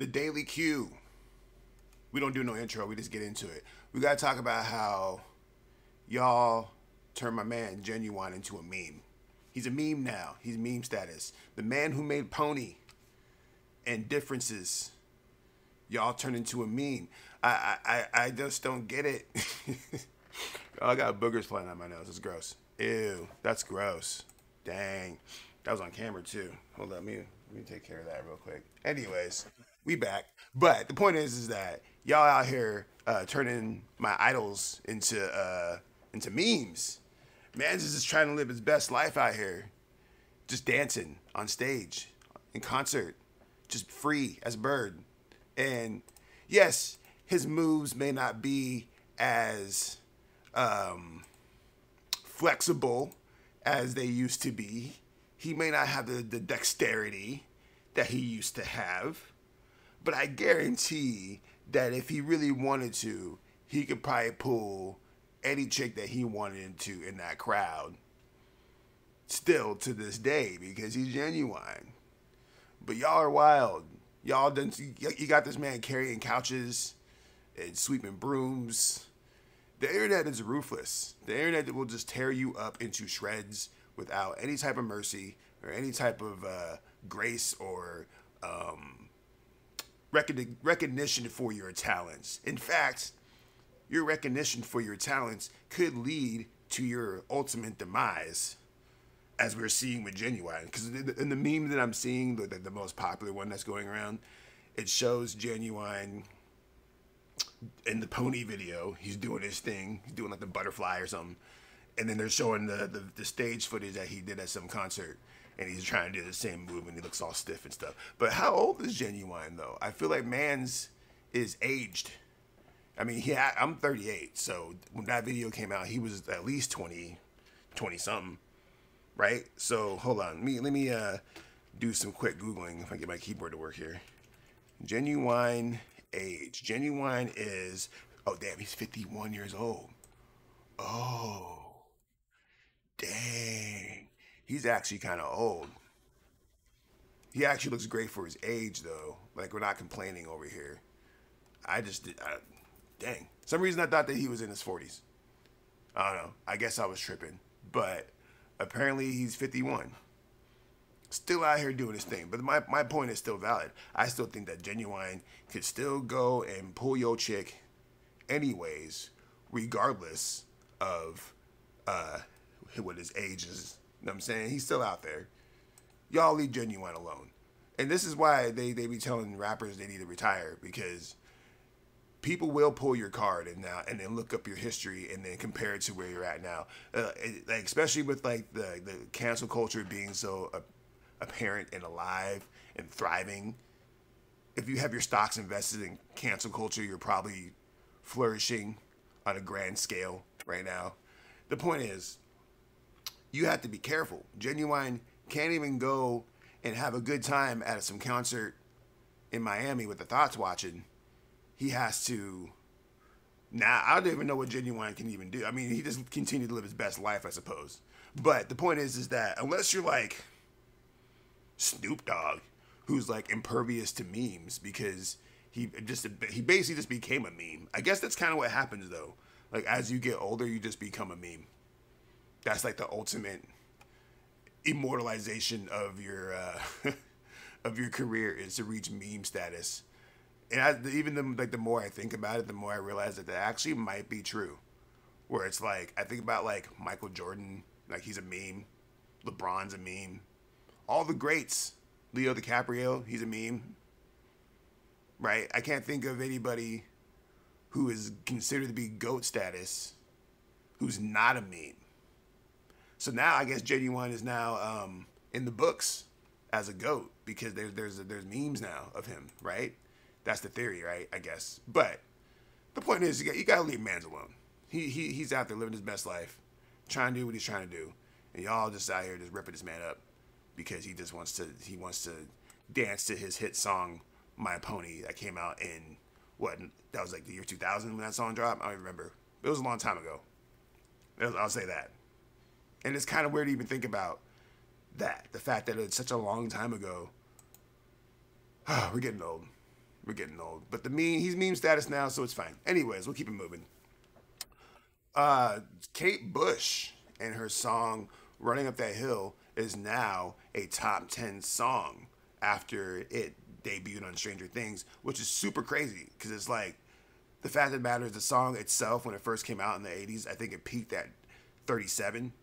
The Daily Q. We don't do no intro. We just get into it. We gotta talk about how y'all turned my man Ginuwine into a meme. He's a meme now. He's meme status. The man who made Pony and Differences. Y'all turned into a meme. I just don't get it. Oh, I got boogers flying out my nose. It's gross. Ew, that's gross. Dang. That was on camera too. Hold on, let me take care of that real quick. Anyways, we back. But the point is that y'all out here turning my idols into memes. Man's is just trying to live his best life out here, just dancing on stage, in concert, just free as a bird. And yes, his moves may not be as flexible as they used to be. He may not have the dexterity that he used to have. But I guarantee that if he really wanted to, he could probably pull any chick that he wanted into in that crowd. Still to this day, because he's genuine. But y'all are wild. Y'all done. You got this man carrying couches and sweeping brooms. The internet is ruthless. The internet will just tear you up into shreds without any type of mercy or any type of grace or recognition for your talents. In fact, your recognition for your talents could lead to your ultimate demise, as we're seeing with Ginuwine. Because in the meme that I'm seeing, the most popular one that's going around, it shows Ginuwine in the Pony video. He's doing his thing. He's doing like the butterfly or something. And then they're showing the stage footage that he did at some concert. And he's trying to do the same move and he looks all stiff and stuff. But how old is Ginuwine though? I feel like man's is aged. I mean, I'm 38. So when that video came out, he was at least 20 something. Right? So hold on. Let me do some quick Googling if I get my keyboard to work here. Ginuwine age. Ginuwine is, oh damn, he's 51 years old. Oh, dang. He's actually kind of old. He actually looks great for his age though. Like, we're not complaining over here. Dang. Some reason I thought that he was in his 40s. I don't know. I guess I was tripping. But apparently he's 51. Still out here doing his thing. But my point is still valid. I still think that Ginuwine could still go and pull your chick anyways, regardless of what his age is. You know what I'm saying? He's still out there. Y'all leave Ginuwine alone. And this is why they be telling rappers they need to retire, because people will pull your card and then look up your history and then compare it to where you're at now. Like, especially with like the cancel culture being so apparent and alive and thriving. If you have your stocks invested in cancel culture, you're probably flourishing on a grand scale right now. The point is, you have to be careful. Ginuwine can't even go and have a good time at some concert in Miami with the Thoughts watching. He has to. Now, I don't even know what Ginuwine can even do. I mean, he just continued to live his best life, I suppose. But the point is that unless you're like Snoop Dogg, who's like impervious to memes because he basically just became a meme. I guess that's kind of what happens though. Like, as you get older, you just become a meme. That's like the ultimate immortalization of your of your career, is to reach meme status. And the more I think about it, the more I realize that actually might be true. Where it's like, I think about like Michael Jordan, like he's a meme. LeBron's a meme. All the greats, Leo DiCaprio, he's a meme. Right? I can't think of anybody who is considered to be GOAT status who's not a meme. So now I guess Ginuwine is now in the books as a GOAT because there's memes now of him, right? That's the theory, right? I guess. But the point is, you gotta leave mans alone. He's out there living his best life, trying to do what he's trying to do, and y'all just out here just ripping this man up because he wants to dance to his hit song "My Pony" that came out in that was like the year 2000 when that song dropped. I don't even remember. It was a long time ago. I'll say that. And it's kind of weird to even think about that. The fact that it's such a long time ago. We're getting old. We're getting old. But he's meme status now, so it's fine. Anyways, we'll keep it moving. Kate Bush and her song "Running Up That Hill" is now a top 10 song after it debuted on Stranger Things, which is super crazy because it's like the fact of the matter is the song itself when it first came out in the 80s, I think it peaked at 37.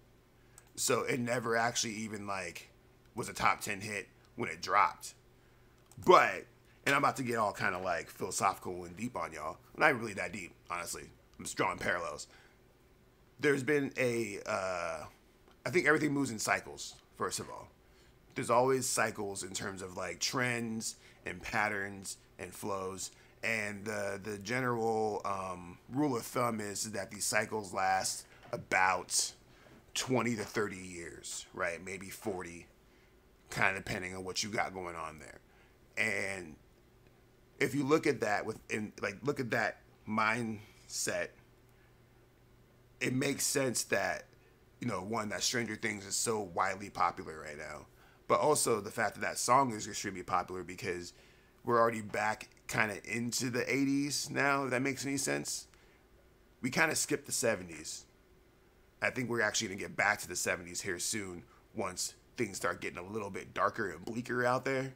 So it never actually even like was a top 10 hit when it dropped. But, and I'm about to get all kind of like philosophical and deep on y'all. Not really that deep, honestly. I'm just drawing parallels. There's been I think everything moves in cycles, first of all. There's always cycles in terms of like trends and patterns and flows. And the general rule of thumb is that these cycles last about 20 to 30 years, right? Maybe 40, kind of depending on what you got going on there. And if you look at that look at that mindset, it makes sense that, one, that Stranger Things is so widely popular right now, but also the fact that that song is extremely popular because we're already back kind of into the 80s now, if that makes any sense. We kind of skipped the 70s. I think we're actually going to get back to the 70s here soon once things start getting a little bit darker and bleaker out there.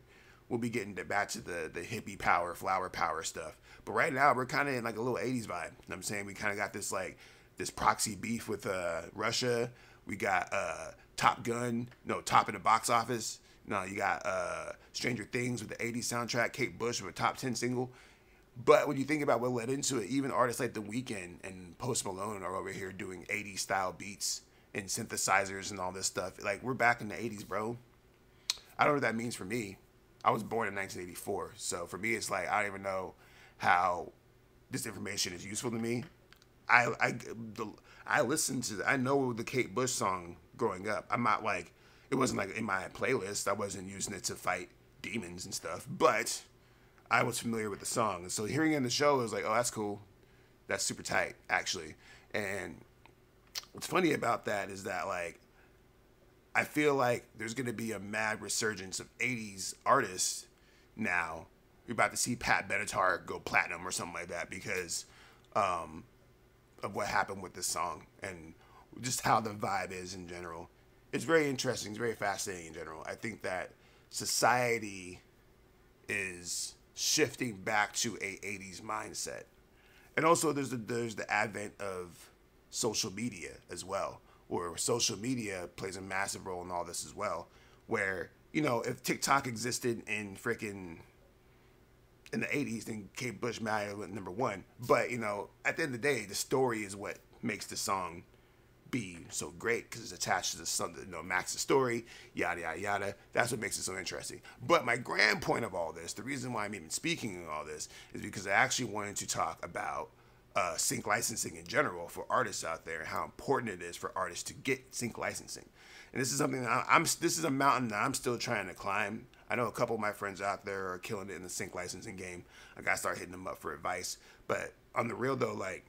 We'll be getting back to the hippie power, flower power stuff. But right now, we're kind of in like a little 80s vibe. You know what I'm saying? We kind of got this like this proxy beef with Russia. We got Top in the box office. No, you got Stranger Things with the 80s soundtrack, Kate Bush with a top 10 single. But when you think about what led into it, even artists like The Weeknd and Post Malone are over here doing 80s style beats and synthesizers and all this stuff. Like, we're back in the 80s, bro. I don't know what that means for me. I was born in 1984, so for me, it's like I don't even know how this information is useful to me. I listened to, I know the Kate Bush song growing up. I'm not like, it wasn't like in my playlist. I wasn't using it to fight demons and stuff, but I was familiar with the song. And so hearing it in the show, it was like, oh, that's cool. That's super tight, actually. And what's funny about that is that, like, I feel like there's going to be a mad resurgence of 80s artists now. You're about to see Pat Benatar go platinum or something like that because of what happened with this song and just how the vibe is in general. It's very interesting. It's very fascinating in general. I think that society is shifting back to a 80s mindset. And also there's the advent of social media as well, where social media plays a massive role in all this as well, where, if TikTok existed in the 80s, then Kate Bush might went number one. But, at the end of the day, the story is what makes the song be so great because it's attached to something, Max's story, yada, yada, yada. That's what makes it so interesting. But my grand point of all this, the reason why I'm even speaking of all this, is because I actually wanted to talk about sync licensing in general for artists out there and how important it is for artists to get sync licensing. And this is something that this is a mountain that I'm still trying to climb. I know a couple of my friends out there are killing it in the sync licensing game. I gotta start hitting them up for advice. But on the real though, like,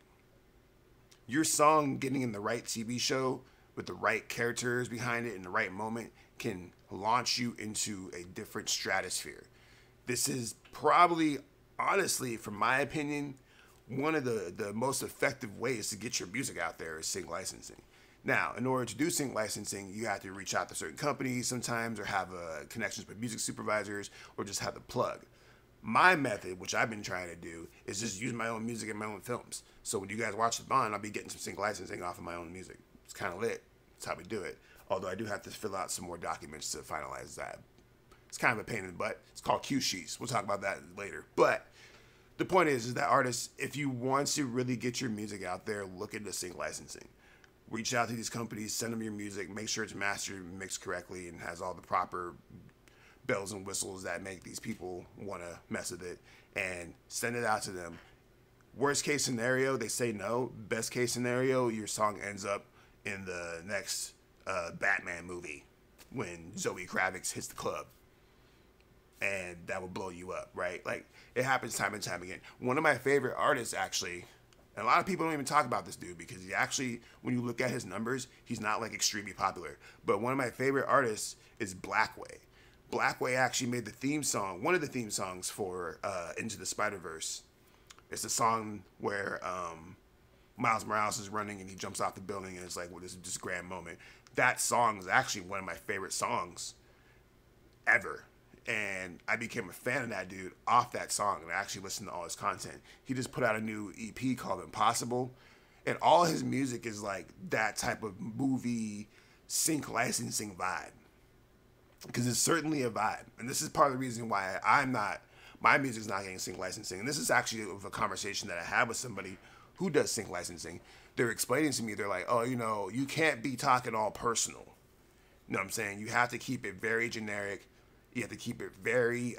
your song getting in the right TV show with the right characters behind it in the right moment can launch you into a different stratosphere. This is probably, honestly, from my opinion, one of the most effective ways to get your music out there is sync licensing. Now, in order to do sync licensing, you have to reach out to certain companies sometimes or have connections with music supervisors or just have the plug. My method, which I've been trying to do, is just use my own music and my own films. So when you guys watch The Bond, I'll be getting some sync licensing off of my own music. It's kind of lit. That's how we do it. Although I do have to fill out some more documents to finalize that. It's kind of a pain in the butt. It's called Q sheets. We'll talk about that later. But the point is that artists, if you want to really get your music out there, look into sync licensing. Reach out to these companies, send them your music, make sure it's mastered and mixed correctly and has all the proper bells and whistles that make these people want to mess with it, and send it out to them. Worst case scenario, they say no. Best case scenario, your song ends up in the next Batman movie when Zoe Kravitz hits the club. And that will blow you up, right? Like, it happens time and time again. One of my favorite artists, actually, and a lot of people don't even talk about this dude because he actually, when you look at his numbers, he's not like extremely popular. But one of my favorite artists is Blackway. Blackway actually made the theme song, one of the theme songs for Into the Spider-Verse. It's a song where Miles Morales is running and he jumps off the building and it's like, well, this is just a grand moment. That song is actually one of my favorite songs ever. And I became a fan of that dude off that song, and I actually listened to all his content. He just put out a new EP called Impossible, and all his music is like that type of movie sync licensing vibe. Because it's certainly a vibe. And this is part of the reason why my music's not getting sync licensing. And this is actually a conversation that I had with somebody who does sync licensing. They're explaining to me, they're like, oh, you can't be talking all personal. You know what I'm saying? You have to keep it very generic. You have to keep it very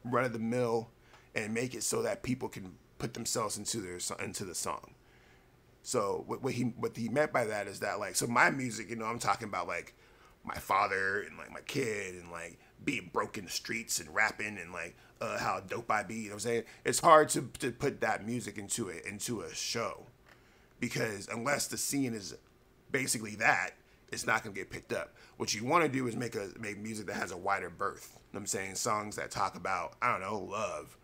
run-of-the-mill and make it so that people can put themselves into the song. So what he meant by that is that, like, so my music, I'm talking about like my father and like my kid and like being broke in the streets and rapping and like how dope I be. You know what I'm saying? It's hard to put that music into a show, because unless the scene is basically that, it's not gonna get picked up. What you want to do is make music that has a wider berth. You know what I'm saying? Songs that talk about, I don't know, love.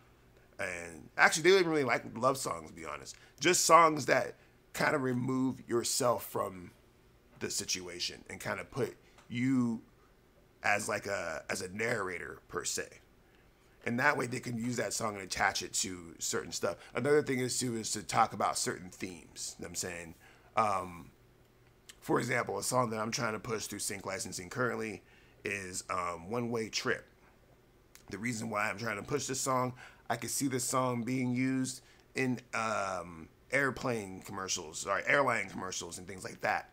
And actually, they don't even really like love songs, to be honest. Just songs that kind of remove yourself from the situation and kind of put you as like as a narrator per se. And that way they can use that song and attach it to certain stuff. Another thing is to talk about certain themes. You know what I'm saying? For example, a song that I'm trying to push through sync licensing currently is One Way Trip. The reason why I'm trying to push this song, I can see this song being used in airline commercials and things like that.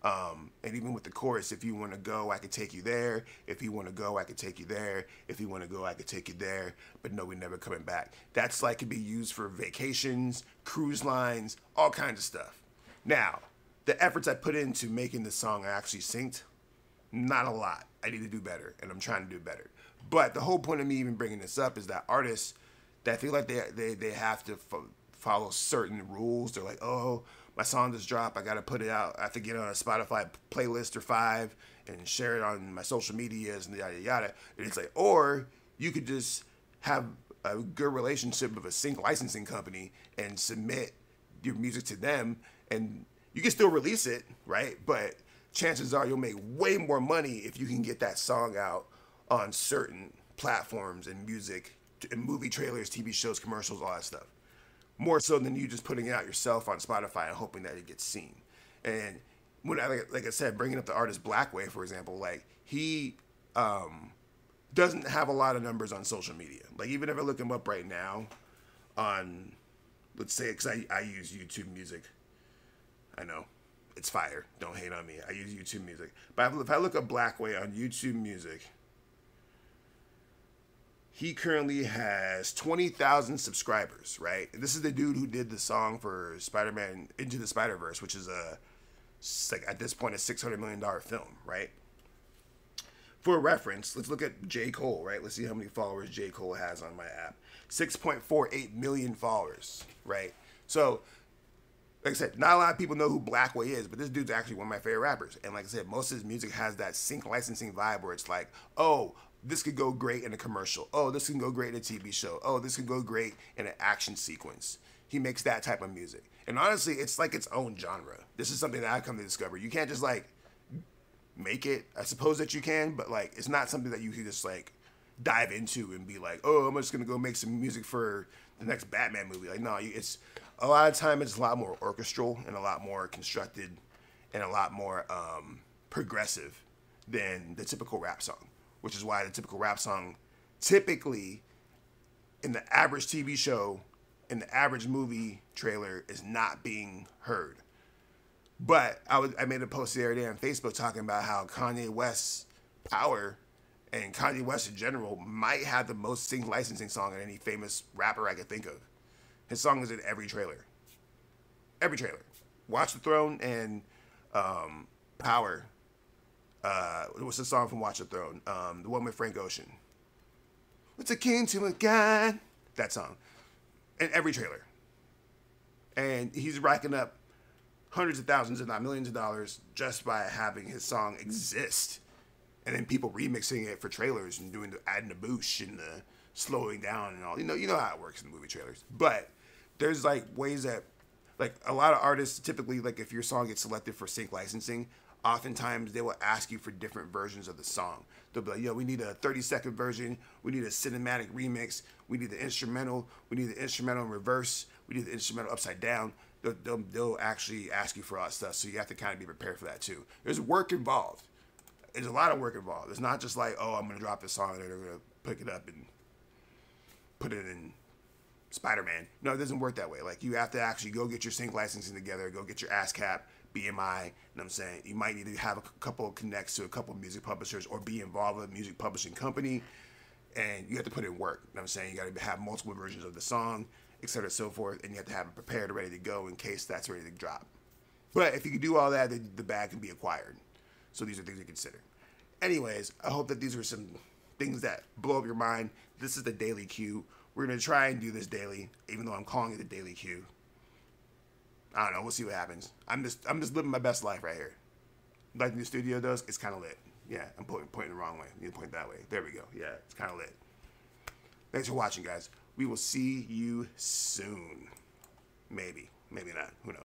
And even with the chorus, if you want to go, I could take you there. If you want to go, I could take you there. If you want to go, I could take you there. But no, we're never coming back. That's like could be used for vacations, cruise lines, all kinds of stuff. Now, the efforts I put into making the song actually synced, not a lot. I need to do better, and I'm trying to do better. But the whole point of me even bringing this up is that artists that feel like they have to follow certain rules, they're like, oh, my song just dropped, I got to put it out. I have to get on a Spotify playlist or 5 and share it on my social medias and yada, yada. And it's like, or you could just have a good relationship with a sync licensing company and submit your music to them, and you can still release it, right? But chances are you'll make way more money if you can get that song out on certain platforms and music, and movie trailers, TV shows, commercials, all that stuff. More so than you just putting it out yourself on Spotify and hoping that it gets seen. And when like I said, bringing up the artist Blackway, for example, like he doesn't have a lot of numbers on social media. Like even if I look him up right now on, let's say, because I use YouTube Music. I know it's fire. Don't hate on me. I use YouTube Music. But if I look up Blackway on YouTube Music, he currently has 20,000 subscribers, right? This is the dude who did the song for Spider-Man Into the Spider-Verse, which is like at this point a $600 million film, right? For reference, let's look at J. Cole, right? Let's see how many followers J. Cole has on my app. 6.48 million followers, right? So, like I said, not a lot of people know who Blackway is, but this dude's actually one of my favorite rappers. And like I said, most of his music has that sync licensing vibe where it's like, oh, this could go great in a commercial. Oh, this can go great in a TV show. Oh, this can go great in an action sequence. He makes that type of music. And honestly, it's like its own genre. This is something that I've come to discover. You can't just like make it. I suppose that you can, but like it's not something that you can just like dive into and be like, oh, I'm just going to go make some music for the next Batman movie. Like, no, it's a lot of time it's a lot more orchestral and a lot more constructed and a lot more progressive than the typical rap song, which is why the typical rap song typically in the average TV show, in the average movie trailer is not being heard. But I made a post the other day on Facebook talking about how Kanye West's Power and Kanye West in general might have the most sync licensing song in any famous rapper I could think of. His song is in every trailer. Every trailer. Watch the Throne and Power. What's the song from Watch the Throne? The one with Frank Ocean. What's akin to a god? That song. In every trailer. And he's racking up hundreds of thousands, if not millions of dollars just by having his song exist and then people remixing it for trailers and doing the adding the boosh and the slowing down and all. You know how it works in the movie trailers. But there's like ways that, like, a lot of artists typically, like, if your song gets selected for sync licensing, oftentimes they will ask you for different versions of the song. They'll be like, yo, we need a 30-second version, we need a cinematic remix, we need the instrumental, we need the instrumental in reverse, we need the instrumental upside down. They'll actually ask you for all that stuff, so you have to kind of be prepared for that too. There's work involved. There's a lot of work involved. It's not just like, oh, I'm gonna drop this song and they're gonna pick it up and put it in Spider-Man. No, it doesn't work that way. Like, you have to actually go get your sync licensing together, go get your ASCAP, BMI, you know what I'm saying? You might need to have a couple of connects to a couple of music publishers or be involved with a music publishing company, and you have to put in work, you know what I'm saying? You gotta have multiple versions of the song, etc. and so forth, and you have to have it prepared, ready to go in case that's ready to drop. But if you can do all that, then the bag can be acquired. So these are things to consider. Anyways, I hope that these are some things that blow up your mind. This is the Daily Q. We're going to try and do this daily, even though I'm calling it the Daily Q. I don't know. We'll see what happens. I'm just living my best life right here. Like the studio does, it's kind of lit. Yeah, I'm pointing the wrong way. You need to point that way. There we go. Yeah, it's kind of lit. Thanks for watching, guys. We will see you soon. Maybe. Maybe not. Who knows?